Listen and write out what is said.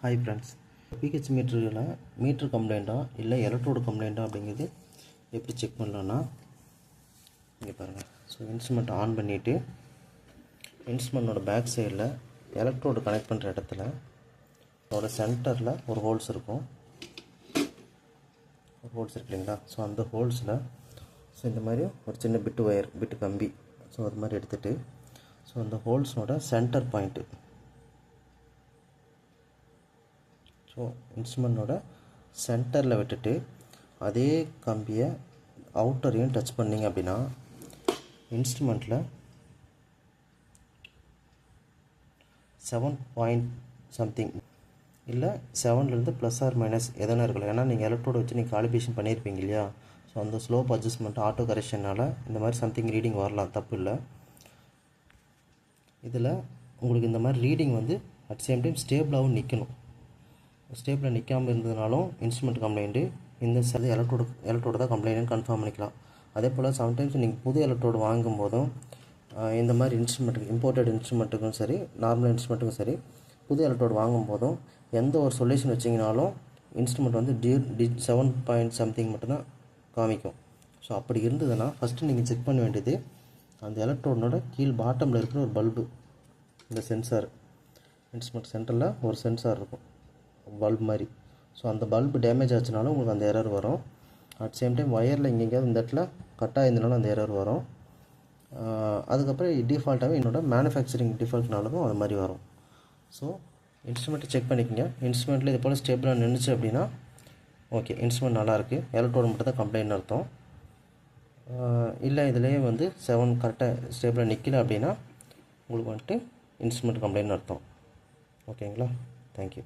Hi friends, pH மீட்டரில் metre கம்ப்ளைண்ட்டா இல்லை electrode கம்ப்ளைண்ட்டா அப்படிங்கிறது எப்படி செக் பண்ணலான்னா, இங்கே பாருங்கள். ஸோ இன்ஸ்ட்ருமெண்ட் ஆன் பண்ணிவிட்டு இன்ஸ்ட்ருமெண்ட்டோட பேக் சைடில் எலக்ட்ரோடு கனெக்ட் பண்ணுற இடத்துல அதோட சென்டரில் ஒரு ஹோல்ஸ் இருக்கும். ஒரு ஹோல்ஸ் இருக்கு இல்லைங்களா? ஸோ அந்த ஹோல்ஸில் இந்த மாதிரி ஒரு சின்ன பிட்டு கம்பி அது மாதிரி எடுத்துகிட்டு அந்த ஹோல்ஸோட சென்டர் பாயிண்ட்டு, இன்ஸ்ட்ருமெண்ட்டோட சென்டரில் விட்டுட்டு அதே கம்பியை அவுட்டரையும் டச் பண்ணிங்க அப்படின்னா இன்ஸ்ட்ருமெண்ட்டில் 7 இல்லை 7லேருந்து ப்ளஸ் ஆர் மைனஸ் எதனா இருக்கலாம். ஏன்னா நீங்கள் எலக்ட்ரோடு வச்சு நீங்கள் காலிபிரேஷன் பண்ணியிருப்பீங்க இல்லையா? ஸோ அந்த ஸ்லோப் அட்ஜஸ்ட்மெண்ட் ஆட்டோ கரெக்ஷனால் இந்த மாதிரி சம்திங் ரீடிங் வரலாம், தப்பு இல்லை. இதில் உங்களுக்கு இந்த மாதிரி ரீடிங் அட் சேம் டைம் ஸ்டேபிளாகவும் நிற்கணும். ஸ்டேப்பில் நிற்காமல் இருந்ததுனாலும் இன்ஸ்ட்ருமெண்ட் கம்ப்ளைண்ட்டு, இந்த சரி எலக்ட்ரோடு தான் கம்ப்ளைண்ட்னு கன்ஃபார்ம் பண்ணிக்கலாம். அதே போல் சம்டைம்ஸ் நீங்கள் புது எலக்ட்ரோடு வாங்கும் போதும் இந்த மாதிரி இன்ஸ்ட்ருமெண்ட்டுக்கு, இம்போர்ட்டட் இன்ஸ்ட்ருமெண்ட்டுக்கும் சரி நார்மல் இன்ஸ்ட்ருமெண்ட்டுக்கும் சரி, புது எலக்ட்ரோடு வாங்கும் போதும் எந்த ஒரு சொல்யூஷன் வச்சிங்கனாலும் இன்ஸ்ட்ருமெண்ட் 7 மட்டும்தான் காமிக்கும். ஸோ அப்படி இருந்ததுன்னா ஃபஸ்ட்டு நீங்கள் செக் பண்ண வேண்டியது அந்த எலக்ட்ரோடனோட கீழ் பாட்டமில் இருக்கிற ஒரு பல்பு, இந்த சென்சார், இன்ஸ்ட்ருமெண்ட் சென்டரில் ஒரு சென்சார் இருக்கும், பல்ப் மாதிரி. ஸோ அந்த பல்பு டேமேஜ் ஆச்சுனாலும் உங்களுக்கு அந்த எரர் வரும். அட் சேம் டைம் ஒயரில் எங்கேயாவது இந்த இடத்துல கட்டாக இருந்தனாலும் அந்த எரர் வரும். அதுக்கப்புறம் டிஃபால்ட்டாகவே என்னோட மேனுஃபேக்சரிங் டிஃபால்ட்னாலும் அது மாதிரி வரும். ஸோ இன்ஸ்ட்ருமெண்ட்டை செக் பண்ணிக்கோங்க. இன்ஸ்ட்ருமெண்ட்டில் இது போல் ஸ்டேபிளாக நின்றுச்சு அப்படின்னா ஓகே, இன்ஸ்ட்ருமெண்ட் நல்லாயிருக்கு, எலக்ட்ரோடு மட்டும் தான் கம்ப்ளைண்ட் அர்த்தம். இல்லை இதுலேயே 7 கரெக்டாக ஸ்டேபிளாக நிற்கல அப்படின்னா உங்களுக்கு இன்ஸ்ட்ருமெண்ட் கம்ப்ளைண்ட் அர்த்தம். ஓகேங்களா? தேங்க்யூ.